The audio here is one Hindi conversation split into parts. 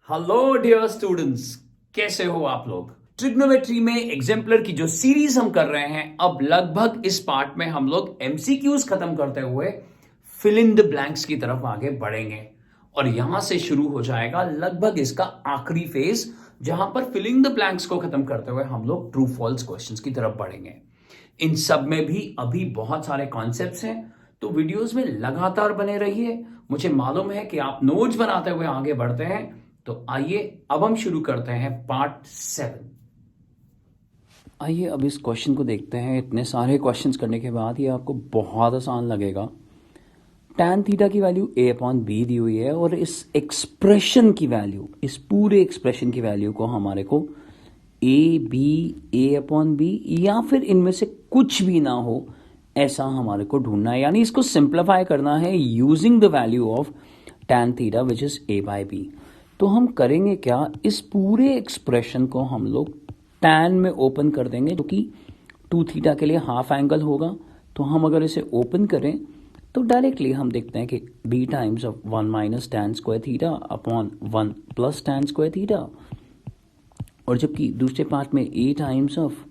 हेलो डियर स्टूडेंट्स, कैसे हो आप लोग। ट्रिग्नोमेट्री में एग्जाम्पलर की जो सीरीज हम कर रहे हैं, अब लगभग इस पार्ट में हम लोग एमसीक्यूज खत्म करते हुए फिल इन द ब्लैंक्स की तरफ आगे बढ़ेंगे और यहां से शुरू हो जाएगा लगभग इसका आखिरी फेज, जहां पर फिलिंग द ब्लैंक्स को खत्म करते हुए हम लोग ट्रू फॉल्स क्वेश्चंस की तरफ बढ़ेंगे। इन सब में भी अभी बहुत सारे कॉन्सेप्ट्स हैं, तो वीडियोस में लगातार बने रहिए। मुझे मालूम है कि आप नोट्स बनाते हुए आगे बढ़ते हैं, तो आइए अब हम शुरू करते हैं पार्ट 7। आइए अब इस क्वेश्चन को देखते हैं। इतने सारे क्वेश्चंस करने के बाद ये आपको बहुत आसान लगेगा। tan थीटा की value a upon be the हुई है और इस एक्सप्रेशन की वैल्यू, इस पूरे एक्सप्रेशन की वैल्यू को हमारे को a अपॉन बी या फिर इनमें से कुछ भी ना हो ऐसा हमारे को ढूंढना है, यानी इसको सिंप्लीफाई करना है using the value of tan theta which is a by B. तो हम करेंगे क्या, इस पूरे एक्सप्रेशन को हम लोग tan में ओपन कर देंगे, जो कि 2 थीटा के लिए हाफ एंगल होगा। तो हम अगर इसे ओपन करें तो डायरेक्टली हम देखते हैं कि b times of 1 minus tan square theta upon 1 plus tan square theta, और जबकि दूसरे पार्ट में a times of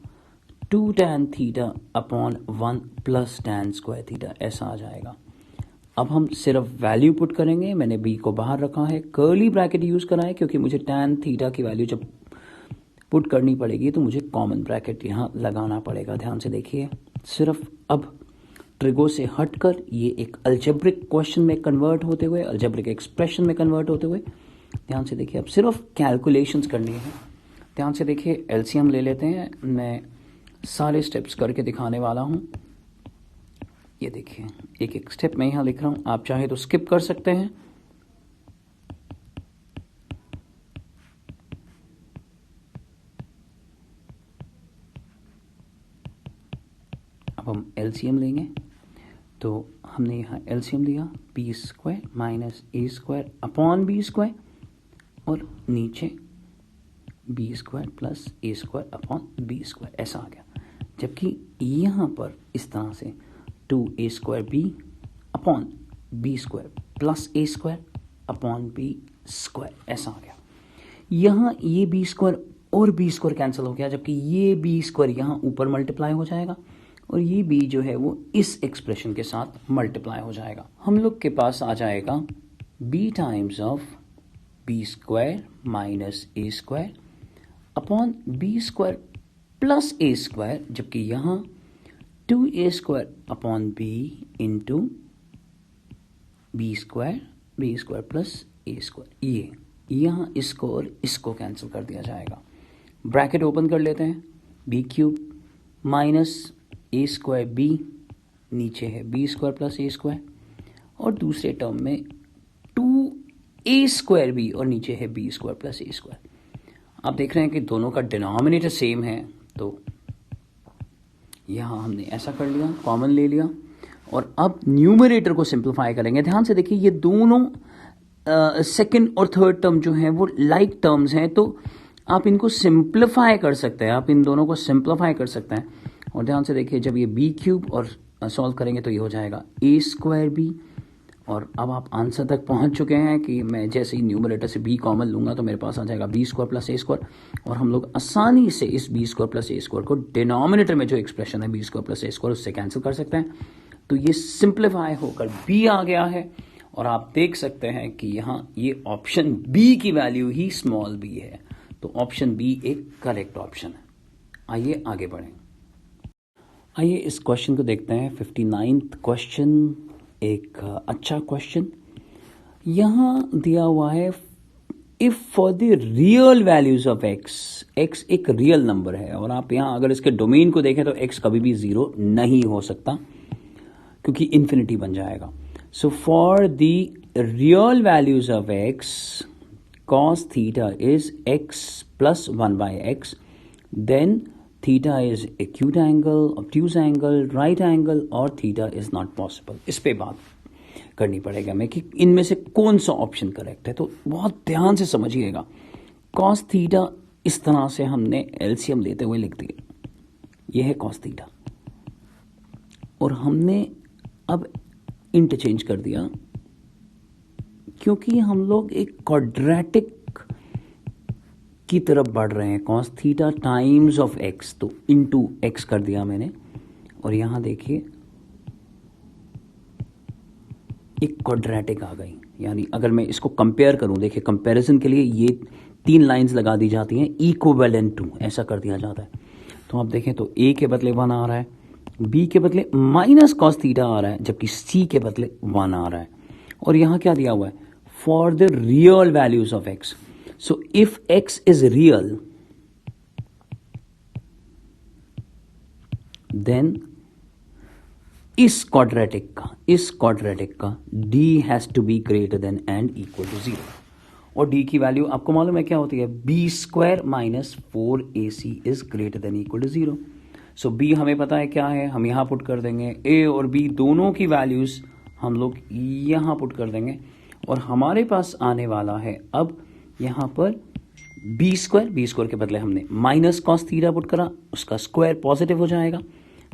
2 tan theta upon 1 plus tan square theta, ऐसा आ जाएगा। अब हम सिर्फ वैल्यू पुट करेंगे। मैंने b को बाहर रखा है, कर्ली ब्रैकेट यूज करा है क्योंकि मुझे tan थीटा की वैल्यू जब पुट करनी पड़ेगी तो मुझे कॉमन ब्रैकेट यहाँ लगाना पड़ेगा। ध्यान से देखिए, सिर्फ अब ट्रिगो से हटकर ये एक अल्जेब्रिक क्वेश्चन में कन्वर्ट होते हुए, अल्जेब्रिक एक्सप्रेशन में कन्वर्ट होते हुए, ध्यान से देखिए अब सिर्फ कैलकुलेशंस करनी है। ध्यान से देखिए, एलसीएम ले लेते हैं। मैं सारे स्टेप्स करके दिखाने वाला हूँ। ये देखिए, एक एक स्टेप मैं यहाँ लिख रहा हूँ, आप चाहे तो स्किप कर सकते हैं। अब हम एलसीएम लेंगे, तो हमने यहाँ एलसीएम लिया, B square minus a square upon b square, और नीचे B square plus a square upon b square, ऐसा आ गया। जबकि यहाँ पर इस तरह से 2a square B upon b square plus a square upon b square, ऐसा आ गया। यहाँ ये बी स्क्वायर और बी स्क्वायर कैंसिल हो गया, जबकि ये बी स्क्वायर यहाँ ऊपर मल्टीप्लाई हो जाएगा और ये बी जो है वो इस एक्सप्रेशन के साथ मल्टीप्लाई हो जाएगा। हम लोग के पास आ जाएगा b times of b square minus a square upon b square plus a square, जबकि यहाँ 2a square upon b into b square plus a square. ये यहाँ इसको और इसको कैंसिल कर दिया जाएगा। ब्रैकेट ओपन कर लेते हैं, B cube minus a square B, नीचे है B square plus a square, और दूसरे टर्म में 2a स्क्वायर बी और नीचे है B square plus a square. आप देख रहे हैं कि दोनों का डिनोमिनेटर सेम है, तो यहाँ हमने ऐसा कर लिया, कॉमन ले लिया, और अब न्यूमरेटर को सिंप्लीफाई करेंगे। ध्यान से देखिए, ये दोनों सेकंड और थर्ड टर्म जो हैं वो लाइक टर्म्स हैं, तो आप इनको सिंप्लीफाई कर सकते हैं, आप इन दोनों को सिंप्लीफाई कर सकते हैं। और ध्यान से देखिए, जब ये बी क्यूब और सॉल्व करेंगे तो ये हो जाएगा ए स्क्वायर बी, और अब आप आंसर तक पहुंच चुके हैं कि मैं जैसे ही न्यूमरेटर से बी कॉमन लूंगा तो मेरे पास आ जाएगा B square plus a square, और हम लोग आसानी से इस B square plus a square को डिनोमिनेटर में जो एक्सप्रेशन है B square plus a square उससे कैंसिल कर सकते हैं। तो ये सिंप्लीफाई होकर बी आ गया है, और आप देख सकते हैं कि यहाँ ये ऑप्शन बी की वैल्यू ही स्मॉल बी है, तो ऑप्शन बी एक करेक्ट ऑप्शन है। आइए आगे बढ़ें। आइए इस क्वेश्चन को देखते हैं। 59th क्वेश्चन एक अच्छा क्वेश्चन यहाँ दिया हुआ है। If for the real values of x एक रियल नंबर है, और आप यहाँ अगर इसके डोमेन को देखें तो x कभी भी 0 नहीं हो सकता क्योंकि इन्फिनिटी बन जाएगा। So for the real values of x cos theta is x plus 1 by x, then theta is acute angle, obtuse angle, right angle, और थीटा इज नॉट पॉसिबल। इस पे बात करनी पड़ेगा हमें कि इनमें से कौन सा ऑप्शन करेक्ट है, तो बहुत ध्यान से समझिएगा। कॉस थीटा इस तरह से हमने एलसीएम लेते हुए लिख दिया, यह है कॉस थीटा, और हमने अब इंटरचेंज कर दिया क्योंकि हम लोग एक क्वाड्रेटिक की तरफ बढ़ रहे हैं, cos theta times of x, तो इनटू एक्स कर दिया मैंने। और यहां देखिए एक क्वाड्रेटिक आ गई, यानी अगर मैं इसको कंपेयर करूं, देखिए कंपैरिजन के लिए ये 3 लाइंस लगा दी जाती हैं, इक्विवेलेंट टू ऐसा कर दिया जाता है। तो आप देखें तो ए के बदले 1 आ रहा है, बी के बदले माइनस कॉस थीटा आ रहा है, जबकि सी के बदले 1 आ रहा है। और यहां क्या दिया हुआ है, for the real values of x. So if x is real then इस क्वाड्रेटिक का d has to be greater than and equal to 0। और d की वैल्यू आपको मालूम है क्या होती है, B square minus 4ac is greater than equal to 0। So b हमें पता है क्या है, हम यहां पुट कर देंगे, a और b दोनों की वैल्यूज हम लोग यहां पुट कर देंगे, और हमारे पास आने वाला है अब यहां पर बी स्क्वायर के बदले हमने माइनस कॉस थीटा पुट करा, उसका स्क्वायर पॉजिटिव हो जाएगा,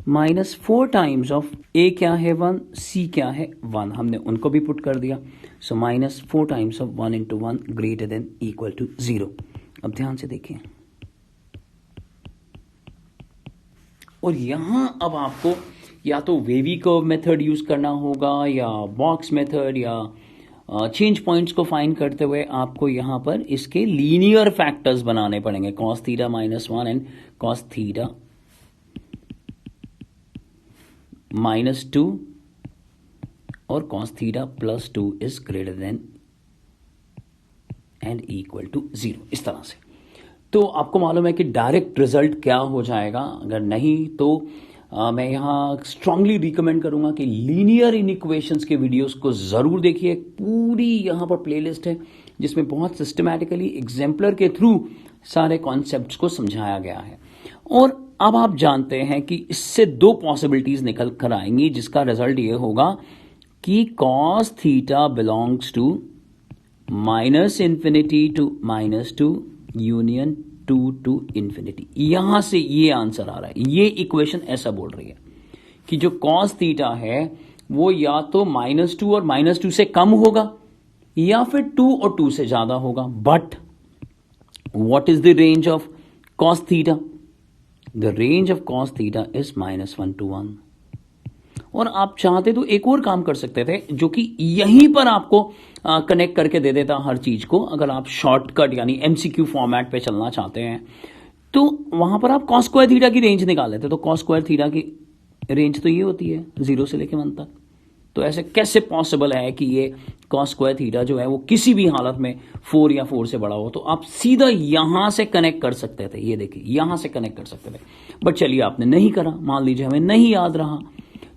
माइनस 4 टाइम्स ऑफ ए क्या है 1, सी क्या है 1, हमने उनको भी पुट कर दिया। So minus 4 times of 1 into 1 greater than equal to 0। अब ध्यान से देखिए, और यहां अब आपको या तो वेवी कर्व मेथड यूज करना होगा, या बॉक्स मेथड, या चेंज पॉइंट्स को फाइंड करते हुए आपको यहां पर इसके लीनियर फैक्टर्स बनाने पड़ेंगे, cos theta minus 1 and cos theta minus 2 और cos theta plus 2 is greater than and equal to 0, इस तरह से। तो आपको मालूम है कि डायरेक्ट रिजल्ट क्या हो जाएगा, अगर नहीं तो मैं यहां स्ट्रांगली रिकमेंड करूंगा कि लीनियर इनइक्वेशंस के वीडियोस को जरूर देखिए। पूरी यहां पर प्लेलिस्ट है जिसमें बहुत सिस्टमैटिकली एग्जाम्पलर के थ्रू सारे कॉन्सेप्ट्स को समझाया गया है। और अब आप जानते हैं कि इससे 2 पॉसिबिलिटीज निकल कर आएंगी, जिसका रिजल्ट ये होगा कि cos theta belongs to minus infinity to minus 2 union 2 to infinity. यहां से ये आंसर आ रहा है, ये इक्वेशन ऐसा बोल रही है कि जो कॉस थीटा है वो या तो -2 और -2 से कम होगा, या फिर 2 और 2 से ज्यादा होगा। But what is the range of cos theta? The range of cos theta is -1 to 1। और आप चाहते तो एक और काम कर सकते थे, जो कि यहीं पर आपको कनेक्ट करके दे देता हर चीज को। अगर आप शॉर्टकट यानी एमसीक्यू फॉर्मेट पे चलना चाहते हैं तो वहां पर आप कॉस स्क्वायर थीटा की रेंज निकाल लेते। तो कॉस स्क्वायर थीटा की रेंज तो ये होती है 0 से लेकर 1 तक। तो ऐसे कैसे पॉसिबल है कि ये कॉस स्क्वायर थीटा जो है वो किसी भी हालत में 4 या 4 से बड़ा हो? तो आप सीधा यहां से कनेक्ट कर सकते थे, ये देखिए यहां से कनेक्ट कर सकते थे। बट चलिए आपने नहीं करा, मान लीजिए हमें नहीं याद रहा,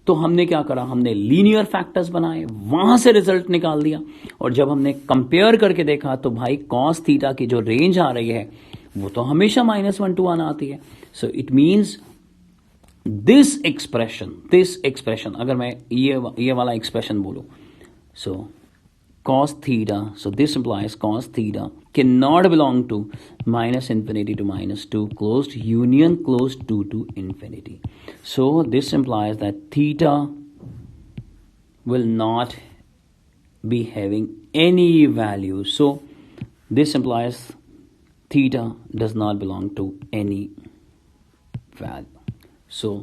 तो हमने क्या करा, हमने लीनियर फैक्टर्स बनाए, वहां से रिजल्ट निकाल दिया। और जब हमने कंपेयर करके देखा तो भाई कॉस थीटा की जो रेंज आ रही है वो तो हमेशा -1 to 1 आती है। So it means this expression अगर मैं ये वाला एक्सप्रेशन बोलूं, सो cos theta, so this implies cos theta cannot belong to -infinity to -2 closed union closed 2 to infinity. So this implies that theta will not be having any value. So this implies theta does not belong to any value. So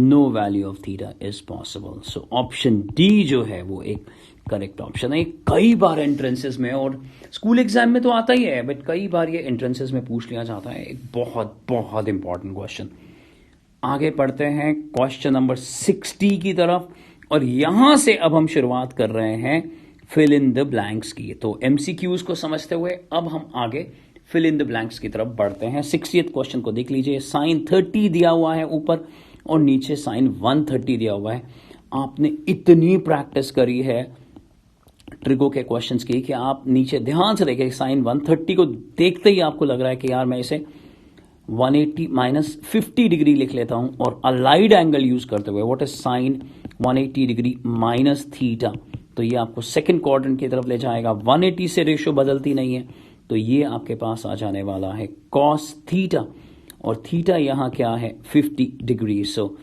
no value of theta is possible. So option D जो है वो एक करेक्ट ऑप्शन है। कई बार एंट्रेंसेस में और स्कूल एग्जाम में तो आता ही है, बट कई बार ये एंट्रेंसेस में पूछ लिया जाता है। एक बहुत बहुत इंपॉर्टेंट क्वेश्चन। आगे पढ़ते हैं क्वेश्चन नंबर 60 की तरफ, और यहां से अब हम शुरुआत कर रहे हैं फिल इन द ब्लैंक्स की। तो एमसीक्यूज को समझते हुए अब हम आगे फिल इन द ब्लैंक्स की तरफ बढ़ते हैं। 60th क्वेश्चन को देख लीजिए। साइन 30 दिया हुआ है ऊपर और नीचे साइन 130 दिया हुआ है। आपने इतनी प्रैक्टिस करी है ट्रिगो के क्वेश्चंस की कि आप नीचे ध्यान से देखें, साइन 130 को देखते ही आपको लग रहा है कि यार मैं इसे 180 -50 डिग्री लिख लेता हूं, और अलाइड एंगल यूज करते हुए what is sign 180 degree minus theta, तो ये आपको सेकंड क्वाड्रेंट की तरफ ले जाएगा। 180 से रेशियो बदलती नहीं है, तो ये आपके पास आ जाने वाला है कॉस थीटा, और थीटा यहां क्या है 50 डिग्री। सो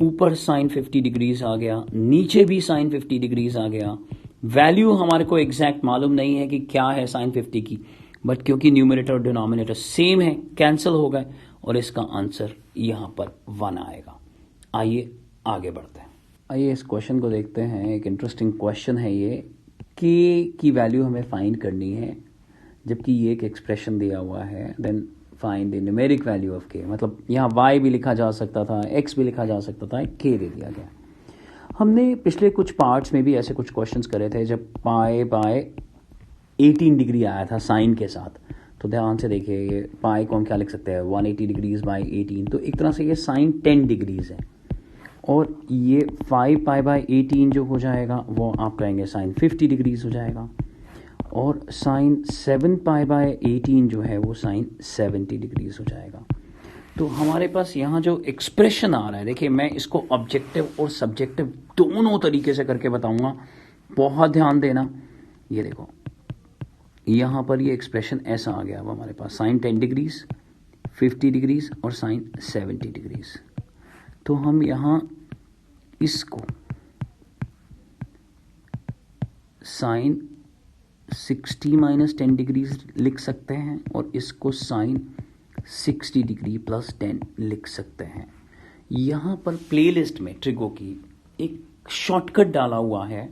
ऊपर साइन 50 डिग्रीज आ गया, नीचे भी साइन 50 डिग्रीज आ गया। वैल्यू हमारे को एग्जैक्ट मालूम नहीं है कि क्या है साइन 50 की, बट क्योंकि न्यूमरेटर और डिनोमिनेटर सेम है कैंसिल हो गए और इसका आंसर यहां पर 1 आएगा। आइए आगे बढ़ते हैं। आइए इस क्वेश्चन को देखते हैं। एक इंटरेस्टिंग क्वेश्चन है ये, के की वैल्यू हमें फाइंड करनी है जबकि ये एक एक्सप्रेशन दिया हुआ है। Then find the numeric value of k, मतलब यहाँ y भी लिखा जा सकता था, x भी लिखा जा सकता था, k दे दिया गया। हमने पिछले कुछ पार्ट्स में भी ऐसे कुछ क्वेश्चंस करे थे जब पाई बाय 18 डिग्री आया था साइन के साथ। तो ध्यान से देखिए, ये पाई को हम क्या लिख सकते हैं 180 डिग्रीज बाय 18, तो एक तरह से ये साइन 10 डिग्रीज है। और ये 5 पाई बाय 18 जो हो जाएगा वो आप कहेंगे साइन 50 डिग्रीज हो जाएगा। और साइन 7 पाई बाय 18 जो है वो साइन 70 डिग्रीज हो जाएगा। तो हमारे पास यहाँ जो एक्सप्रेशन आ रहा है, देखिए मैं इसको ऑब्जेक्टिव और सब्जेक्टिव दोनों तरीके से करके बताऊंगा, बहुत ध्यान देना। ये देखो यहाँ पर ये एक्सप्रेशन ऐसा आ गया, अब हमारे पास साइन 10 डिग्रीज, 50 डिग्रीज और साइन 70 डिग्रीज। तो हम यहाँ इसको साइन 60 माइनस 10 डिग्रीज लिख सकते हैं और इसको साइन 60 डिग्री प्लस 10 लिख सकते हैं। यहाँ पर प्लेलिस्ट में ट्रिगो की एक शॉर्टकट डाला हुआ है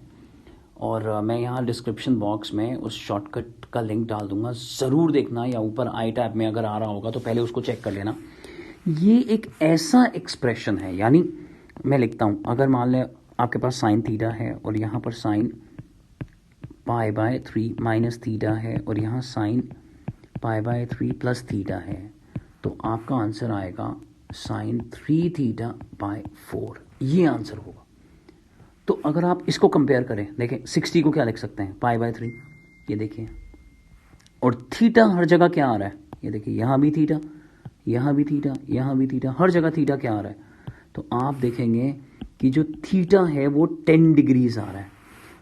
और मैं यहाँ डिस्क्रिप्शन बॉक्स में उस शॉर्टकट का लिंक डाल दूंगा, ज़रूर देखना, या ऊपर आई टैब में अगर आ रहा होगा तो पहले उसको चेक कर लेना। ये एक ऐसा एक्सप्रेशन है, यानी मैं लिखता हूँ, अगर मान लें आपके पास साइन थीटा है और यहाँ पर sine pi by 3 minus theta है और यहाँ sine pi by 3 plus theta है, तो आपका आंसर आएगा साइन 3 थीटा बाय 4, ये आंसर होगा। तो अगर आप इसको कंपेयर करें, देखें 60 को क्या लिख सकते हैं पाई बाय 3, ये देखिए, और थीटा हर जगह क्या आ रहा है, ये देखिए यहाँ भी थीटा, यहाँ भी थीटा, यहाँ भी थीटा, हर जगह थीटा क्या आ रहा है। तो आप देखेंगे कि जो थीटा है वो 10 डिग्रीज आ रहा है।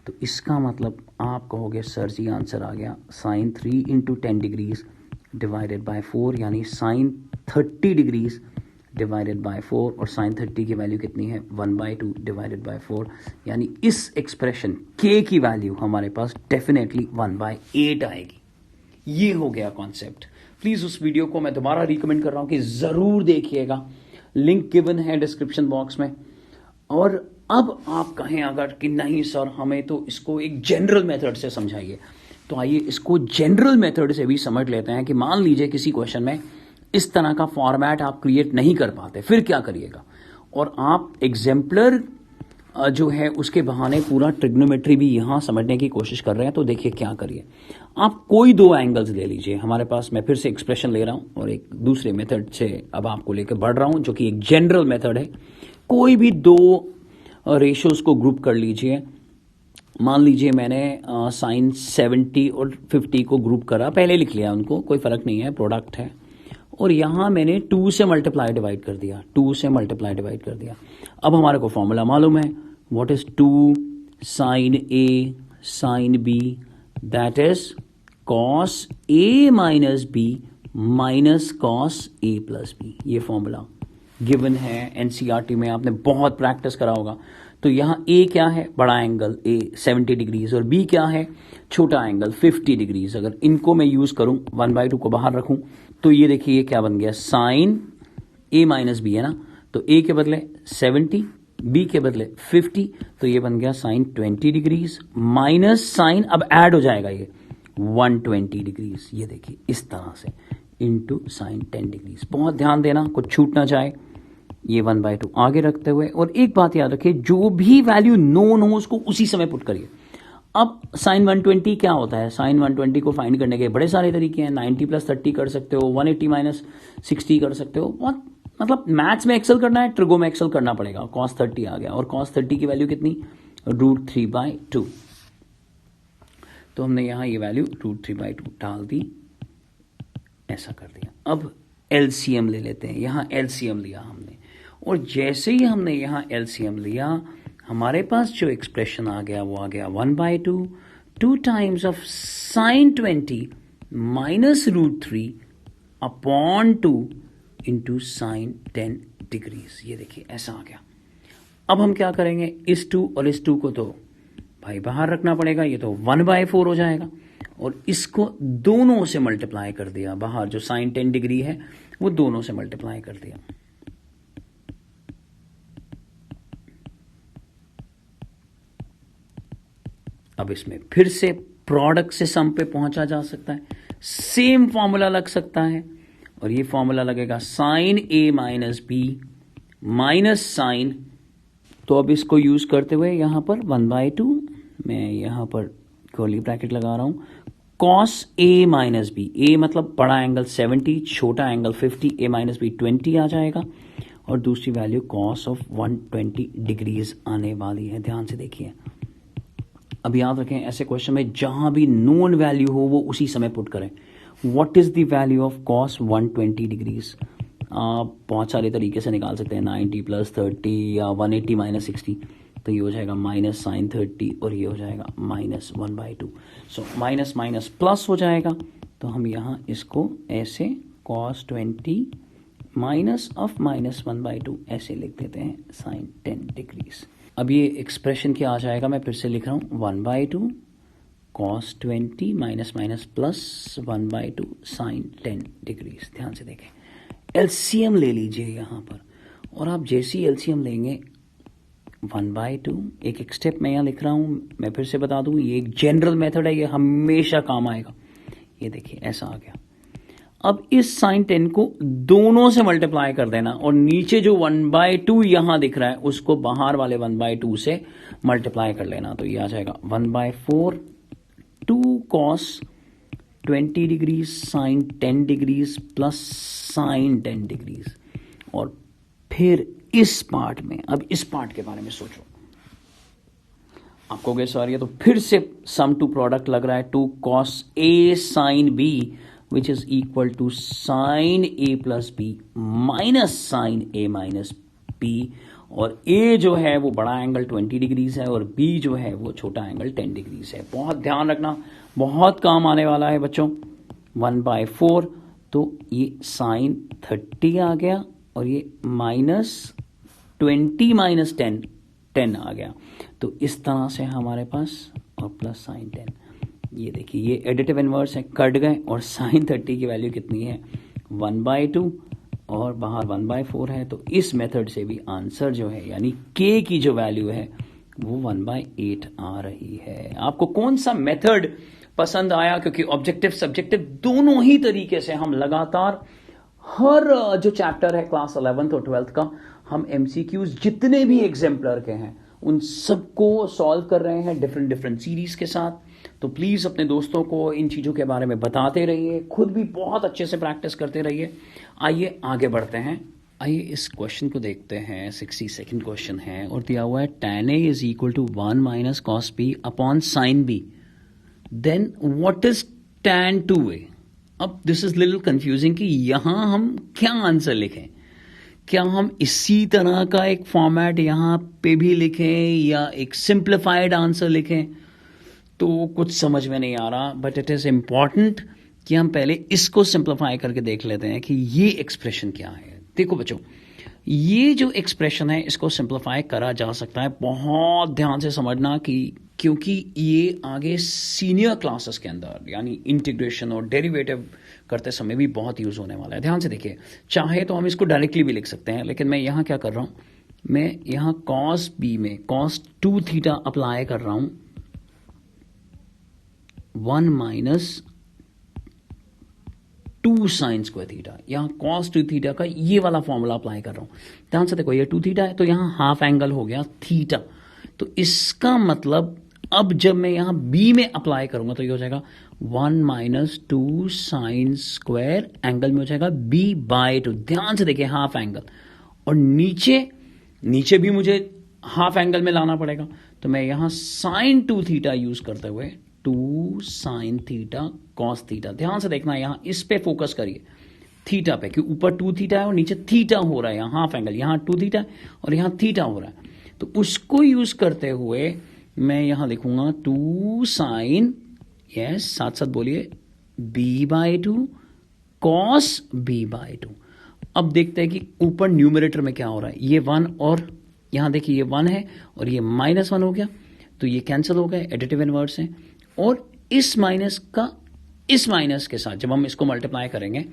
तो इसका मतलब आप कहोगे सर जी आंसर आ गया sine 3 into 10 degrees divided by 4, यानी साइन 30 डिग्रीज डिवाइडेड बाय 4, और साइन 30 की वैल्यू कितनी है 1/2 डिवाइडेड बाय 4, यानी इस एक्सप्रेशन के की वैल्यू हमारे पास डेफिनेटली 1/8 आएगी। ये हो गया कॉन्सेप्ट। प्लीज़ उस वीडियो को मैं दोबारा रिकमेंड कर रहा हूँ कि ज़रूर देखिएगा, लिंक गिवन है डिस्क्रिप्शन बॉक्स में। और अब आप कहें अगर कि नहीं सर हमें तो इसको एक जनरल मेथड से समझाइए, तो आइए इसको जनरल मेथड से भी समझ लेते हैं कि मान लीजिए किसी क्वेश्चन में इस तरह का फॉर्मेट आप क्रिएट नहीं कर पाते, फिर क्या करिएगा। और आप एग्जाम्पलर जो है उसके बहाने पूरा ट्रिग्नोमेट्री भी यहाँ समझने की कोशिश कर रहे हैं। तो देखिए क्या करिए, आप कोई 2 एंगल्स ले लीजिए। हमारे पास, मैं फिर से एक्सप्रेशन ले रहा हूँ और एक दूसरे मेथड से अब आपको लेकर बढ़ रहा हूँ जो कि एक जनरल मेथड है। कोई भी 2 रेशियोज को ग्रुप कर लीजिए। मान लीजिए मैंने साइन 70 और 50 को ग्रुप करा, पहले लिख लिया उनको, कोई फर्क नहीं है, प्रोडक्ट है। और यहाँ मैंने 2 से मल्टीप्लाई डिवाइड कर दिया, 2 से मल्टीप्लाई डिवाइड कर दिया। अब हमारे को फॉर्मूला मालूम है, what is 2 sine A sine B, that is cos A minus B minus cos A plus B. ये फॉर्मूला गिवन है, एनसीईआरटी में आपने बहुत प्रैक्टिस करा होगा। तो यहाँ ए क्या है, बड़ा एंगल ए 70 डिग्रीज, और बी क्या है, छोटा एंगल 50 डिग्रीज। अगर इनको मैं यूज करूं, 1/2 को बाहर रखूं, तो ये देखिए ये क्या बन गया, साइन ए माइनस बी है ना, तो ए के बदले 70, बी के बदले 50, तो ये बन गया साइन 20 डिग्रीज माइनस साइन, अब ऐड हो जाएगा ये 120 डिग्रीज, ये देखिए इस तरह से, इंटू साइन 10 डिग्रीज। बहुत ध्यान देना, कुछ छूट ना जाए। ये 1/2 आगे रखते हुए, और एक बात याद रखिए, जो भी वैल्यू नोन हो उसको उसी समय पुट करिए। अब साइन 120 क्या होता है, साइन 120 को फाइंड करने के बड़े सारे तरीके हैं। 90 + 30 कर सकते हो, 180 - 60 कर सकते हो। बहुत मतलब मैथ्स में एक्सेल करना है, ट्रिगो में एक्सेल करना पड़ेगा। cos 30 आ गया, और cos 30 की वैल्यू कितनी, √3/2। तो हमने यहां ये वैल्यू √3/2 डाल दी, ऐसा कर दिया। अब एलसीएम ले लेते हैं। यहां एलसीएम लिया हमने, और जैसे ही हमने यहां एलसीएम लिया, हमारे पास जो एक्सप्रेशन आ गया वो आ गया 1/2, 2 times of sine 20 minus √3 upon 2 into sine 10 degrees. ये देखिए ऐसा आ गया। अब हम क्या करेंगे, इस 2 और इस 2 को तो भाई बाहर रखना पड़ेगा, ये तो 1/4 हो जाएगा। और इसको दोनों से मल्टीप्लाई कर दिया, बाहर जो साइन 10 डिग्री है वो दोनों से मल्टीप्लाई कर दिया। अब इसमें फिर से प्रोडक्ट से सम पे पहुंचा जा सकता है, सेम फॉर्मूला लग सकता है, और ये फॉर्मूला लगेगा साइन ए माइनस बी माइनस साइन, तो अब इसको यूज करते हुए यहां पर 1/2, मैं यहां पर कर्ली ब्रैकेट लगा रहा हूं, कॉस ए माइनस बी, ए मतलब बड़ा एंगल 70, छोटा एंगल 50, ए माइनस बी 20 आ जाएगा, और दूसरी वैल्यू कॉस ऑफ 120 डिग्रीज आने वाली है। ध्यान से देखिए, अब याद रखें ऐसे क्वेश्चन में जहां भी नोन वैल्यू हो वो उसी समय पुट करें। What is the value of cos 120 degrees? आप बहुत सारे तरीके से निकाल सकते हैं, 90 + 30 या 180 - 60, तो ये हो जाएगा माइनस साइन 30 और ये हो जाएगा minus 1/2। So minus minus plus हो जाएगा, तो हम यहाँ इसको ऐसे कॉस 20 माइनस ऑफ माइनस 1/2 ऐसे लिख देते हैं साइन 10 डिग्रीज। अब ये एक्सप्रेशन क्या आ जाएगा, मैं फिर से लिख रहा हूँ 1/2 cos 20 minus minus plus 1/2 sine 10 degrees. ध्यान से देखें, एलसीएम ले लीजिए यहाँ पर, और आप जैसी एलसीएम लेंगे 1/2, एक स्टेप मैं यहाँ लिख रहा हूँ, मैं फिर से बता दूँ ये एक जनरल मेथड है, ये हमेशा काम आएगा। ये देखिए ऐसा आ गया। अब इस साइन 10 को दोनों से मल्टीप्लाई कर देना, और नीचे जो 1/2 यहां दिख रहा है उसको बाहर वाले 1/2 से मल्टीप्लाई कर लेना, तो ये आ जाएगा 1/4 2 cos 20 degrees sine 10 degrees plus sine 10 degrees. और फिर इस पार्ट में, अब इस पार्ट के बारे में सोचो, आपको कैसे आ रही है, तो फिर से सम टू प्रोडक्ट लग रहा है 2 cos a sin b which is equal to sin a plus b minus sin a minus b, और a जो है वो बड़ा एंगल 20 डिग्रीज है और b जो है वो छोटा एंगल 10 डिग्रीज है। बहुत ध्यान रखना, बहुत काम आने वाला है बच्चों। 1/4, तो ये साइन 30 आ गया, और ये माइनस 20 माइनस 10 आ गया, तो इस तरह से हमारे पास, और प्लस साइन 10। ये देखिए ये एडिटिव इनवर्स है, कट गए, और साइन 30 की वैल्यू कितनी है 1/2 और बाहर 1/4 है, तो इस मेथड से भी आंसर जो है यानी k की जो वैल्यू है वो 1/8 आ रही है। आपको कौन सा मेथड पसंद आया? क्योंकि ऑब्जेक्टिव सब्जेक्टिव दोनों ही तरीके से हम लगातार हर जो चैप्टर है क्लास 11th और 12th का, हम MCQs जितने भी एग्जाम्पलर के हैं उन सबको सॉल्व कर रहे हैं डिफरेंट सीरीज के साथ। तो प्लीज अपने दोस्तों को इन चीजों के बारे में बताते रहिए, खुद भी बहुत अच्छे से प्रैक्टिस करते रहिए। आइए आगे बढ़ते हैं, आइए इस क्वेश्चन को देखते हैं। 62nd क्वेश्चन है और दिया हुआ है tan A is equal to 1 minus cos B upon sin B, then what is tan 2A? अब दिस इज लिटिल कंफ्यूजिंग कि यहां हम क्या आंसर लिखें। क्या हम इसी तरह का एक फॉर्मेट यहां पे भी लिखें या एक सिंप्लीफाइड आंसर लिखें, तो कुछ समझ में नहीं आ रहा। बट इट इज इंपॉर्टेंट कि हम पहले इसको सिंप्लीफाई करके देख लेते हैं कि ये एक्सप्रेशन क्या है। देखो बच्चों, ये जो एक्सप्रेशन है इसको सिंप्लीफाई करा जा सकता है। बहुत ध्यान से समझना कि क्योंकि ये आगे सीनियर क्लासेस के अंदर यानी इंटीग्रेशन और डेरिवेटिव करते समय भी बहुत यूज होने वाला है। ध्यान से देखिए, चाहे तो हम इसको डायरेक्टली भी लिख सकते हैं, लेकिन मैं यहां क्या कर रहा हूं, मैं यहां cos b में cos 2 थीटा अप्लाई कर रहा हूं 1 माइनस 2 साइन स्क्वायर थीटा। यहां cos 2 थीटा का ये वाला फॉर्मूला अप्लाई कर रहा हूं। ध्यान से देखो, ये 2 थीटा है तो यहां हाफ एंगल हो गया थीटा, तो इसका मतलब अब जब मैं यहां b में अप्लाई करूंगा तो ये हो जाएगा 1 माइनस 2 साइन स्क्वायर, एंगल में हो जाएगा b/2। ध्यान से देखिए, हाफ एंगल, और नीचे भी मुझे हाफ एंगल में लाना पड़ेगा, तो मैं यहां साइन 2 थीटा यूज करते हुए 2 साइन थीटा कॉस थीटा। ध्यान से देखना, यहां इस पे फोकस करिए थीटा पे, कि ऊपर 2 थीटा है और नीचे थीटा हो रहा है, यहां हाफ एंगल, यहां 2 थीटा और यहां थीटा हो रहा है, तो उसको यूज करते हुए मैं यहां लिखूंगा 2 साइन, यस साथ साथ बोलिए, b/2 कॉस b/2। अब देखते हैं कि ऊपर न्यूमरेटर में क्या हो रहा है। ये 1 और यहां देखिए ये 1 है और ये -1 हो गया, तो ये कैंसिल हो गए, एडिटिव इनवर्स है। और इस माइनस का इस माइनस के साथ जब हम इसको मल्टीप्लाई करेंगे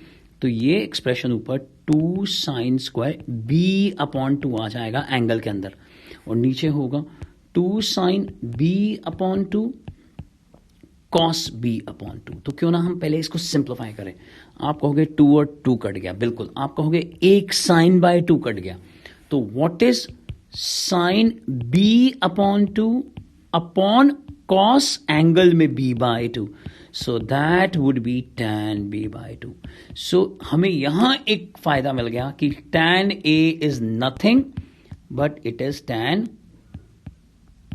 तो ये एक्सप्रेशन ऊपर 2 साइन स्क्वायर बी अपॉन 2 आ जाएगा एंगल के अंदर, और नीचे होगा 2 sine B upon 2 cos B upon 2। तो क्यों ना हम पहले इसको सिंप्लीफाई करें। आप कहोगे 2 और 2 कट गया, बिल्कुल। आप कहोगे 1 साइन बाय 2 कट गया, तो what is sine B upon 2 upon cos angle में b by 2, so that would be tan b by 2। So हमें यहां एक फायदा मिल गया कि tan a is nothing but it is tan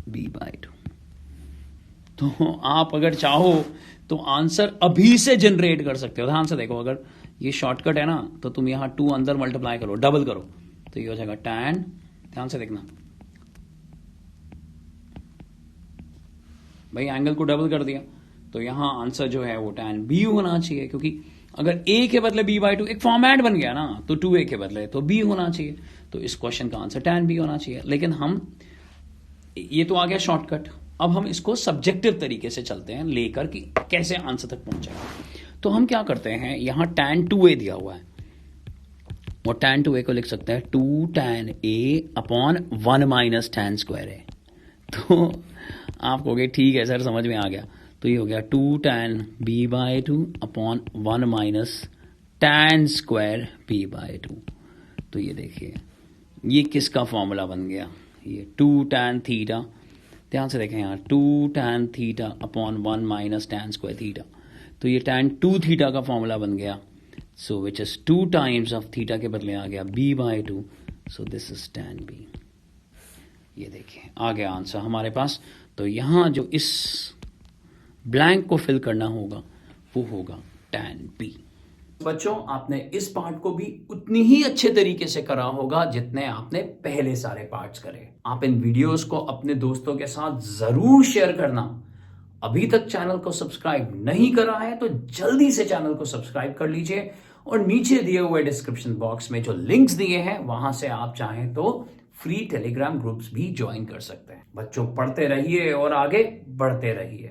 b by 2। तो आप अगर चाहो तो आंसर अभी से जनरेट कर सकते हो। ध्यान से देखो, अगर ये शॉर्टकट है ना तो तुम यहां 2 अंदर मल्टीप्लाई करो, डबल करो, तो ये हो जाएगा tan, ध्यान से देखना भाई, एंगल को डबल कर दिया तो यहां आंसर जो है वो tan b होना चाहिए, क्योंकि अगर a के बदले b बाय 2 एक फॉर्मेट बन गया ना, तो 2a के बदले तो b होना चाहिए, तो इस क्वेश्चन का आंसर tan b होना चाहिए। लेकिन हम, ये तो आ गया शॉर्टकट, अब हम इसको सब्जेक्टिव तरीके से चलते हैं लेकर कि कैसे आंसर तक पहुंचेगा। तो हम क्या करते हैं, यहां tan 2a दिया हुआ है, और tan 2a को लिख सकते हैं 2 tan a upon 1 minus tan square है। तो आप कहोगे ठीक है सर, समझ में आ गया। तो ये हो गया 2 tan b by 2 upon 1 minus tan square b by 2। तो ये देखिए ये किसका फॉर्मूला बन गया, ये 2 tan थीटा, ध्यान से देखें यहाँ 2 tan theta upon 1 minus tan square theta, तो ये tan 2 थीटा का फॉर्मूला बन गया। So which is 2 times of theta के बदले आ गया b by 2, so this is tan b। ये देखिए आ गया आंसर हमारे पास। तो यहां जो इस ब्लैंक को फिल करना होगा वो होगा tan b। बच्चों, आपने इस पार्ट को भी उतनी ही अच्छे तरीके से करा होगा जितने आपने पहले सारे पार्ट्स करे। आप इन वीडियोस को अपने दोस्तों के साथ जरूर शेयर करना। अभी तक चैनल को सब्सक्राइब नहीं करा है तो जल्दी से चैनल को सब्सक्राइब कर लीजिए, और नीचे दिए हुए डिस्क्रिप्शन बॉक्स में जो लिंक्स दिए हैं वहां से आप चाहें तो फ्री टेलीग्राम ग्रुप्स भी ज्वाइन कर सकते हैं। बच्चों, पढ़ते रहिए और आगे बढ़ते रहिए।